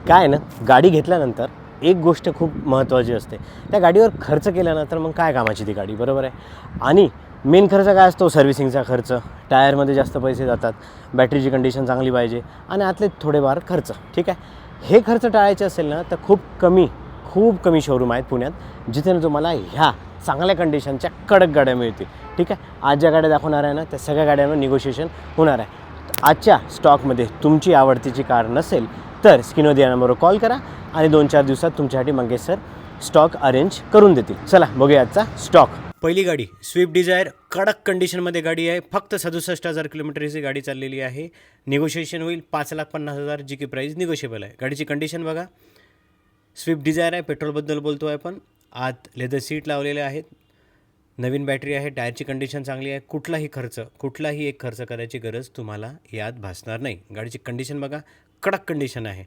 काय आहे ना, गाडी घेतल्यानंतर एक गोष्ट खूप महत्त्वाची असते, त्या गाडीवर खर्च केल्यानंतर मग काय कामाची ती गाडी, बरोबर आहे. आणि मेन खर्च काय असतो, सर्व्हिसिंगचा खर्च, टायरमध्ये जास्त पैसे जातात, बॅटरीची कंडिशन चांगली पाहिजे आणि आतले थोडेफार खर्च. ठीक आहे, हे खर्च टाळायचे असेल ना तर खूप कमी शोरूम आहेत पुण्यात जिथे ना तुम्हाला ह्या चांगल्या कंडिशनच्या कडक गाड्या मिळतील. ठीक आहे, आज ज्या गाड्या दाखवणार आहे ना त्या सगळ्या गाड्यांवर निगोशिएशन होणार आहे. आजच्या स्टॉकमध्ये तुमची आवडतीची कार नसेल तर स्क्रीनवर दिलेल्या नंबरवर कॉल करा आणि 2-4 दिवसात तुमच्यासाठी मंगेश सर स्टॉक अरेंज करून देतील. चला बघूया आजचा स्टॉक. पहिली गाडी स्विफ्ट डिझायर, कडक कंडिशनमध्ये गाडी आहे. फक्त 67,000 किलोमीटरची गाडी चाललेली आहे. निगोशिएशन होईल 5,50,000 जी की प्राईस निगोशिएबल आहे. गाडीची कंडिशन बघा, स्विफ्ट डिझायर आहे, पेट्रोलबद्दल बोलतो आहे आपण. आत लेदर सीट लावलेले आहेत, नवीन बॅटरी आहे, टायरची कंडिशन चांगली आहे. कुठलाही एक खर्च करायची गरज तुम्हाला यात भासणार नाही. गाडीची कंडिशन बघा, कडक कंडिशन आहे.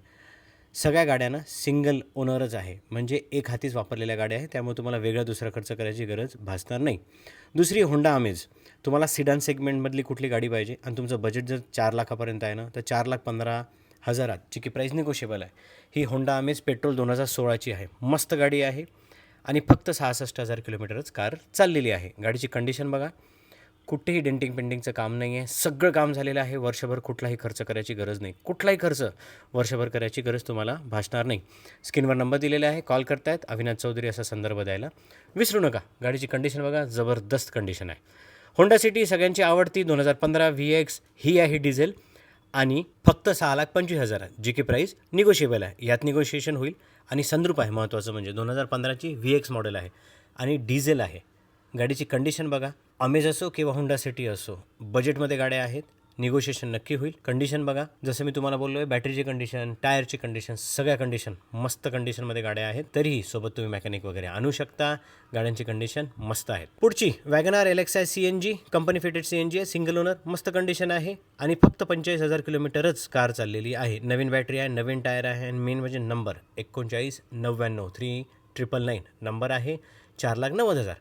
सगळ्या गाड्यांना सिंगल ओनरच आहे, म्हणजे एक हातीच वापरलेल्या गाड्या आहेत, त्यामुळे तुम्हाला वेगळा दुसरा खर्च करायची गरज भासणार नाही. दुसरी होंडा अमेज. तुम्हाला सिडान सेगमेंटमधली कुठली गाडी पाहिजे आणि तुमचं बजेट जर 4 लाखापर्यंत आहे ना तर 4,15,000 जी की प्राईस निगोशिएबल आहे. ही होंडा अमेज पेट्रोल 2016ची आहे. मस्त गाडी आहे आणि फक्त 66,000 किलोमीटरच कार चाललेली आहे. गाडीची कंडिशन बघा, कुठेही डेंटिंग पेंटिंगचं काम नाही आहे, सगळं काम झालेलं आहे. वर्षभर कुठलाही खर्च करायची गरज नाही, कुठलाही खर्च वर्षभर करायची गरज तुम्हाला भासणार नाही. स्क्रीनवर नंबर दिलेला आहे, कॉल करतायत. अविनाश चौधरी असा संदर्भ द्यायला विसरू नका. गाडीची कंडिशन बघा, जबरदस्त कंडिशन आहे. होंडा सिटी सगळ्यांची आवडती 2015 VX ही आहे डिझेल आणि फक्त 6,25,000 जी की प्राईस निगोशिएबल आहे. यात निगोशिएशन होईल आणि सनरूफ आहे. महत्त्वाचं म्हणजे 2015ची VX मॉडेल आहे आणि डिझेल आहे. गाडीची कंडिशन बघा, अमेज असो किंवा होंडा सिटी असो, बजेटमध्ये गाड्या आहेत, निगोशिएशन नक्की होईल. कंडिशन बघा, जसं मी तुम्हाला बोललो आहे, बॅटरीची कंडिशन, टायरची कंडिशन, सगळ्या कंडिशन मस्त कंडिशनमध्ये गाड्या आहेत. तरीही सोबत तुम्ही मेकॅनिक वगैरे आणू शकता. गाड्यांची कंडिशन मस्त आहे. पुढची WagonR LXi CNG, company fitted CNG आहे, सिंगल ओनर, मस्त कंडिशन आहे आणि फक्त 45,000 किलोमीटरच कार चाललेली आहे. नवीन बॅटरी आहे, नवीन टायर आहे आणि मेन म्हणजे नंबर 3999 3999 नंबर आहे. 4,90,000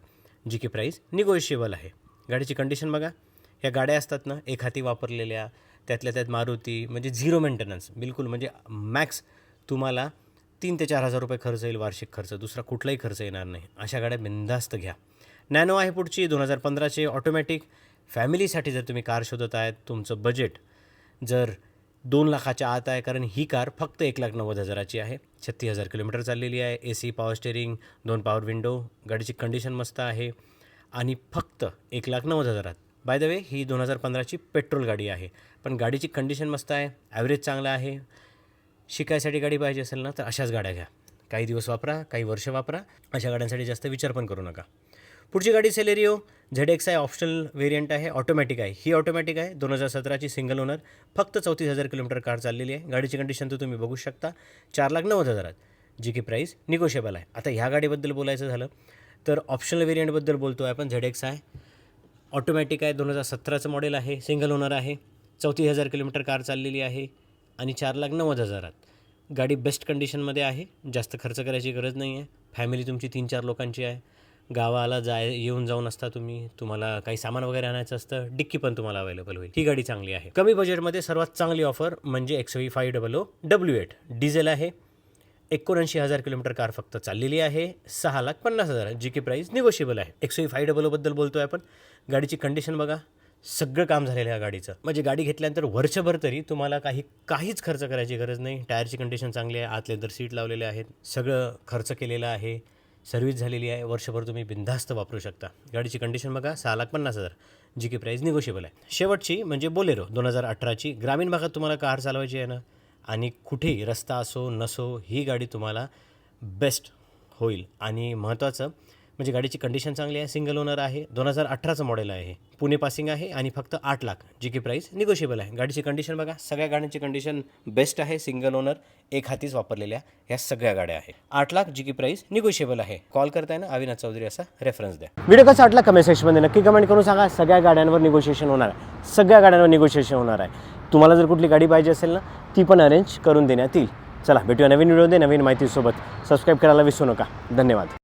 जी की प्राईस निगोशिएबल आहे. गाडीची कंडिशन बघा, ह्या गाड्या असतात ना एक हाती वापरलेल्या, त्यातल्या त्यात मारुती, म्हणजे झिरो मेंटेनन्स बिलकुल, म्हणजे मॅक्स तुम्हाला 3,000 ते 4,000 रुपये खर्च येईल वार्षिक खर्च, दुसरा कुठलाही खर्च येणार नाही. अशा गाड्या बिंदास्त घ्या. नॅनो आहे पुढची 2015चे ऑटोमॅटिक. फॅमिलीसाठी जर तुम्ही कार शोधत आहेत, तुमचं बजेट जर 2 लाखाच्या आत आहे, कारण ही कार फक्त 1,90,000ची आहे. 36,000 किलोमीटर चाललेली आहे. AC, power steering, 2 power window. गाडीची कंडिशन मस्त आहे आणि फक्त 1,90,000. बाय द वे ही 2015ची पेट्रोल गाडी आहे, पण गाडीची कंडिशन मस्त आहे, ॲव्हरेज चांगला आहे. शिकायसाठी गाडी पाहिजे असेल ना तर अशाच गाड्या घ्या. काही दिवस वापरा, काही वर्ष वापरा. अशा गाड्यांसाठी जास्त विचार पण करू नका. पुढची गाडी सेलेरिओ ZXi ऑप्शनल व्हेरियंट आहे, ऑटोमॅटिक आहे. ही ऑटोमॅटिक आहे, 2017ची सिंगल ओनर, फक्त 34,000 किलोमीटर कार चाललेली आहे. गाडीची कंडिशन तर तुम्ही बघू शकता, 4,90,000 जी की प्राईस निगोशिएबल आहे. आता ह्या गाडीबद्दल बोलायचं झालं तर ऑप्शनल व्हेरियंटबद्दल बोलतो आहे आपण. ZXi ऑटोमॅटिक आहे, 2017चं मॉडेल आहे, सिंगल ओनर आहे, 34,000 किलोमीटर कार चाललेली आहे आणि 4,90,000. गाडी बेस्ट कंडिशनमध्ये आहे, जास्त खर्च करायची गरज नाही आहे. फॅमिली तुमची 3-4 लोकांची आहे. गावाला येऊन जाऊन असता तुम्हाला काही सामान वगैरे आणायचं असतं, डिक्की पण तुम्हाला अवेलेबल होईल. ही गाडी चांगली आहे. कमी बजेटमध्ये सर्वात चांगली ऑफर म्हणजे XV500 W8 डिझेल आहे. 79,000 किलोमीटर कार फक्त चाललेली आहे. 6,50,000 जी की प्राईस निगोशिएबल आहे. XV500 बद्दल बोलतो आहे आपण. गाडीची कंडिशन बघा, सगळं काम झालेलं आहे गाडीचं, म्हणजे गाडी घेतल्यानंतर वर्षभर तरी तुम्हाला काहीच खर्च करायची गरज नाही. टायरची कंडिशन चांगली आहे, आत लेदर सीट लावलेले आहेत, सगळं खर्च केलेलं आहे, सर्व्हिस झालेली आहे, वर्षभर तुम्ही बिनधास्त वापरू शकता. गाडीची कंडिशन बघा, 6,50,000 जी की प्राईस निगोशिएबल आहे. शेवटची म्हणजे बोलेरो 2018ची. ग्रामीण भागात तुम्हाला कार चालवायची आहे ना आणि कुठेही रस्ता असो नसो, ही गाडी तुम्हाला बेस्ट होईल. आणि महत्त्वाचं म्हणजे गाडीची कंडिशन चांगली आहे, सिंगल ओनर आहे, 2018चं मॉडेल आहे, पुणे पासिंग आहे आणि फक्त 8 लाख जी की प्राईस निगोशिएबल आहे. गाडीची कंडिशन बघा, सगळ्या गाड्यांची कंडिशन बेस्ट आहे, सिंगल ओनर, एक हातीच वापरलेल्या ह्या सगळ्या गाड्या आहेत. 8 लाख जी की प्राईस निगोशिएबल आहे. कॉल करताय ना अविनाश चौधरी असा रेफरन्स द्या. व्हिडिओ कसा वाटला कमेंट सेक्शनमध्ये नक्की कमेंट करून सांगा. सगळ्या गाड्यांवर निगोशिएशन होणार आहे, सगळ्या गाड्यांवर निगोशिएशन होणार आहे. तुम्हाला जर कुठली गाडी पाहिजे असेल ना ती पण अरेंज करून देण्यात येईल. चला भेटूया नवीन व्हिडिओमध्ये नवीन माहितीसोबत. सबस्क्राईब करायला विसरू नका. धन्यवाद.